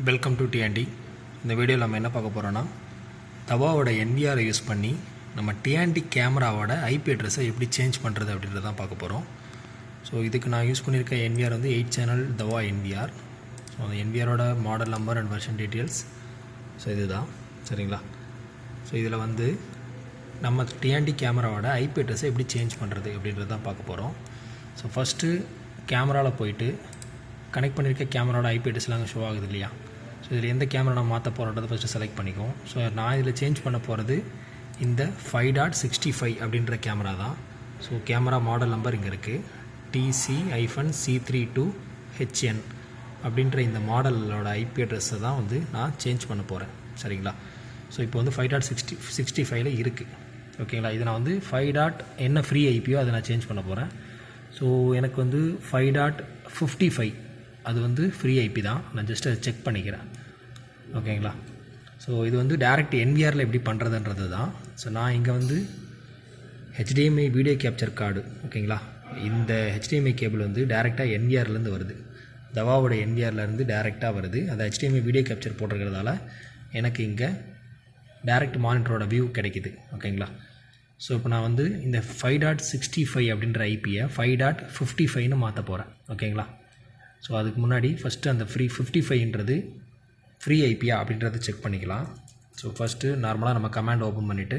Welcome to DND. இந்த வீடியோவில் நம்ம என்ன பார்க்க போகிறோன்னா, தவாவோட என்விஆரை யூஸ் பண்ணி நம்ம டிஎன்டி கேமராவோட ஐபி அட்ரஸை எப்படி சேஞ்ச் பண்ணுறது அப்படின்றத தான் பார்க்க போகிறோம். ஸோ இதுக்கு நான் யூஸ் பண்ணியிருக்க என்விஆர் வந்து 8 சேனல் தவா என்விஆர். ஸோ அந்த என்விஆரோட model number and version details so இதுதான், சரிங்களா? ஸோ இதில் வந்து நம்ம டிஎன்டி கேமராவோட ஐபி அட்ரஸை எப்படி சேஞ்ச் பண்ணுறது அப்படின்றது தான் பார்க்க போகிறோம். ஸோ ஃபஸ்ட்டு கேமராவில் போயிட்டு கனெக்ட் பண்ணியிருக்க கேமராவோட ஐபி அட்ரஸ்லாம் அங்கே ஷோ ஆகுது இல்லையா? ஸோ இதில் எந்த கேமரா நான் மாற்ற போகிறத ஃபஸ்ட்டு செலக்ட் பண்ணிக்கும். ஸோ நான் இதில் சேஞ்ச் பண்ண போகிறது இந்த 5.65 அப்படின்ற கேமரா தான். ஸோ கேமரா மாடல் நம்பர் இங்கே இருக்குது, TC-C32HN அப்படின்ற இந்த மாடலோட ஐபி அட்ரஸை தான் வந்து நான் சேஞ்ச் பண்ண போகிறேன், சரிங்களா? ஸோ இப்போ வந்து 5.65 இருக்குது, ஓகேங்களா? இதை நான் வந்து 5. என்ன ஃப்ரீ ஐபியோ அதை நான் சேஞ்ச் பண்ண போகிறேன். ஸோ எனக்கு வந்து 5.55 அது வந்து ஃப்ரீ ஐபி தான். நான் ஜஸ்ட் அதை செக் பண்ணிக்கிறேன், ஓகேங்களா? ஸோ இது வந்து டேரெக்ட் என்விஆரில் எப்படி பண்ணுறதுன்றது தான். ஸோ நான் இங்கே வந்து HDMI வீடியோ கேப்சர் கார்டு, ஓகேங்களா? இந்த HDMI கேபிள் வந்து டேரெக்டாக என்விஆர்லேருந்து வருது, தவாவோட என்விஆர்லேருந்து டேரெக்டாக வருது. அந்த HDMI வீடியோ கேப்சர் போட்டிருக்கிறதால எனக்கு இங்கே டேரெக்ட் மானிட்டரோட வியூ கிடைக்கிது, ஓகேங்களா? ஸோ இப்போ நான் வந்து இந்த 5.65 அப்படின்ற ஐபியை 5.55ன்னு மாற்ற போகிறேன், ஓகேங்களா? ஸோ அதுக்கு முன்னாடி ஃபஸ்ட்டு அந்த 55ன்றது ஃப்ரீ ஐபியா அப்படின்றத செக் பண்ணிக்கலாம். ஸோ ஃபஸ்ட்டு நார்மலாக நம்ம கமாண்ட் ஓப்பன் பண்ணிவிட்டு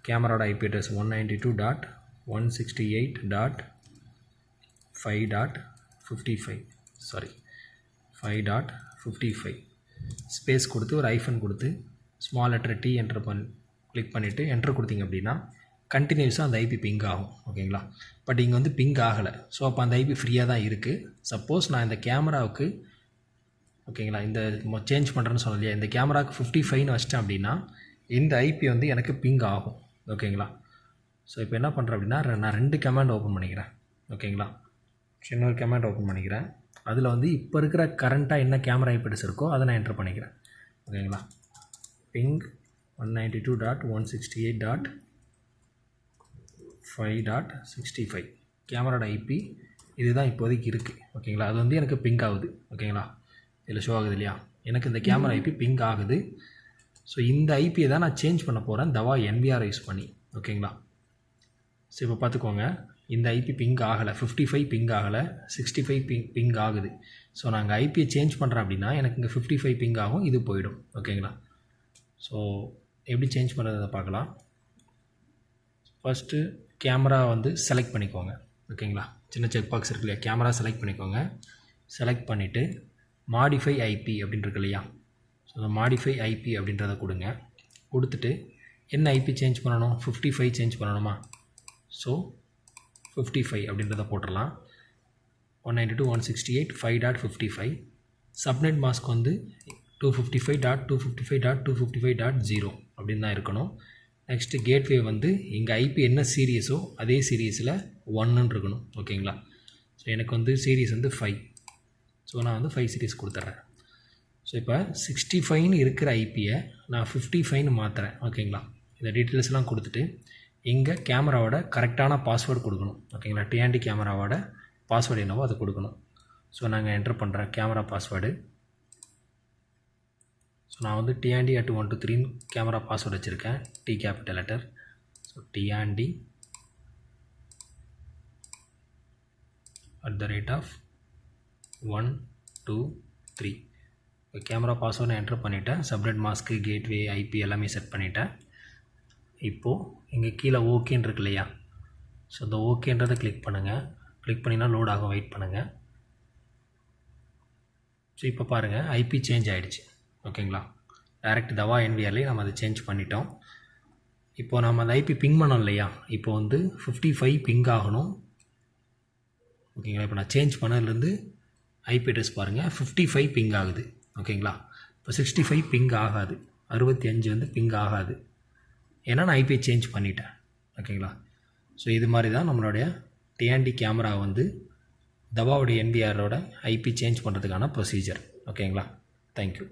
கேமராவோட ஐபி அட்ரஸ் 192.168.5.55 ஸ்பேஸ் கொடுத்து ஒரு ஐஃபன் கொடுத்து small letter T enter click பண்ணிவிட்டு என்டர் கொடுத்தீங்க அப்படின்னா கண்டினியூஸாக அந்த ஐபி பிங் ஆகும், ஓகேங்களா? பட் இங்கே வந்து பிங் ஆகலை. ஸோ அப்போ அந்த ஐபி ஃப்ரீயாக தான் இருக்குது. சப்போஸ் நான் இந்த கேமராவுக்கு, ஓகேங்களா, இந்த சேஞ்ச் பண்ணுறேன்னு சொல்லலையா, இந்த கேமராவுக்கு 55ன்னு வச்சிட்டேன் அப்படின்னா இந்த ஐபி வந்து எனக்கு பிங் ஆகும், ஓகேங்களா? ஸோ இப்போ என்ன பண்ணுறேன் அப்படின்னா, நான் 2 கமாண்ட் ஓப்பன் பண்ணிக்கிறேன், ஓகேங்களா? இன்னொரு கமாண்ட் ஓப்பன் பண்ணிக்கிறேன். அதில் வந்து இப்போ இருக்கிற கரண்ட்டாக என்ன கேமரா ஐபி அட்ரஸ் இருக்கோ அதை நான் என்டர் பண்ணிக்கிறேன், ஓகேங்களா? பிங் 192.168.5.65 கேமராட ஐபி இதுதான் இப்போதைக்கு இருக்குது, ஓகேங்களா? அது வந்து எனக்கு பிங் ஆகுது, ஓகேங்களா? இதில் ஷோ ஆகுது இல்லையா? எனக்கு இந்த கேமரா ஐபி பிங் ஆகுது. ஸோ இந்த ஐபியை தான் நான் சேஞ்ச் பண்ண போகிறேன் தவா என்விஆர் யூஸ் பண்ணி, ஓகேங்களா? ஸோ இப்போ பார்த்துக்கோங்க, இந்த ஐபி பிங் ஆகலை, 55 பிங் ஆகலை, 65 பிங் ஆகுது. ஸோ நாங்கள் ஐபியை சேஞ்ச் பண்ணுறேன் அப்படின்னா எனக்கு இங்கே 55 பிங் ஆகும், இது போயிடும், ஓகேங்களா? ஸோ எப்படி சேஞ்ச் பண்ணுறதை பார்க்கலாம். ஃபஸ்ட்டு கேமரா வந்து செலக்ட் பண்ணிக்கோங்க, ஓகேங்களா? சின்ன செக் பாக்ஸ் இருக்கு இல்லையா, கேமரா செலக்ட் பண்ணிக்கோங்க. செலக்ட் பண்ணிவிட்டு மாடிஃபை ஐபி அப்படின்னு இருக்கு இல்லையா, ஸோ அந்த மாடிஃபை ஐபி அப்படின்றத கொடுங்க. கொடுத்துட்டு என்ன ஐபி சேஞ்ச் பண்ணணும், 55 சேஞ்ச் பண்ணணுமா? ஸோ 55 அப்படின்றத போட்டுடலாம். 192.168.5.55 சப்நெட் மாஸ்க் வந்து 255.255.255.0 அப்படின்னு தான் இருக்கணும். நெக்ஸ்ட்டு கேட்வே வந்து இங்கே ஐபி என்ன சீரியஸோ அதே சீரியஸில் 1ன்னு இருக்கணும், ஓகேங்களா? ஸோ எனக்கு வந்து சீரியஸ் வந்து 5, ஸோ நான் வந்து 5 சீரியஸ் கொடுத்துட்றேன். ஸோ இப்போ 65ன்னு இருக்கிற ஐபியை நான் 55ன்னு மாற்றுறேன், ஓகேங்களா? இந்த டீட்டெயில்ஸ்லாம் கொடுத்துட்டு இங்கே கேமராவோட கரெக்டான பாஸ்வேர்டு கொடுக்கணும், ஓகேங்களா? டிஎன்டி கேமராவோட பாஸ்வேர்டு என்னவோ அதை கொடுக்கணும். ஸோ நாங்கள் என்டர் பண்ணுறேன் கேமரா பாஸ்வேர்டு. ஸோ நான் வந்து TND@123 கேமரா பாஸ்வேர்டு வச்சுருக்கேன், T capital letter. So TND@123 இப்போ கேமரா பாஸ்வேர்டு நான் என்டர் பண்ணிவிட்டேன். சப்நெட் மாஸ்க்கு, கேட்வே, ஐபி எல்லாமே செட் பண்ணிவிட்டேன். இப்போது இங்கே கீழே ஓகேன்னு இருக்கு இல்லையா, ஸோ இந்த ஓகேன்றதை கிளிக் பண்ணுங்கள். கிளிக் பண்ணினா லோட் ஆகும், வெயிட் பண்ணுங்கள். ஸோ இப்போ பாருங்கள், ஐபி சேஞ்ச் ஆகிடுச்சு, ஓகேங்களா? டேரெக்ட் தவா என்விஆர்லேயே நம்ம அதை சேஞ்ச் பண்ணிட்டோம். இப்போது நம்ம அந்த ஐபி பிங் பண்ணோம் இல்லையா, இப்போ வந்து 55 பிங் ஆகணும், ஓகேங்களா? இப்போ நான் சேஞ்ச் பண்ணதுலேருந்து ஐபி அட்ரஸ் பாருங்கள், 55 பிங் ஆகுது, ஓகேங்களா? இப்போ 65 பிங் ஆகாது, 65 வந்து பிங் ஆகாது, ஏன்னா நான் ஐபியை சேஞ்ச் பண்ணிட்டேன், ஓகேங்களா? ஸோ இது மாதிரி தான் நம்மளுடைய டிஎன்டி கேமரா வந்து தவாவுடைய என்விஆரோட ஐபி சேஞ்ச் பண்ணுறதுக்கான ப்ரொசீஜர், ஓகேங்களா? தேங்க்யூ.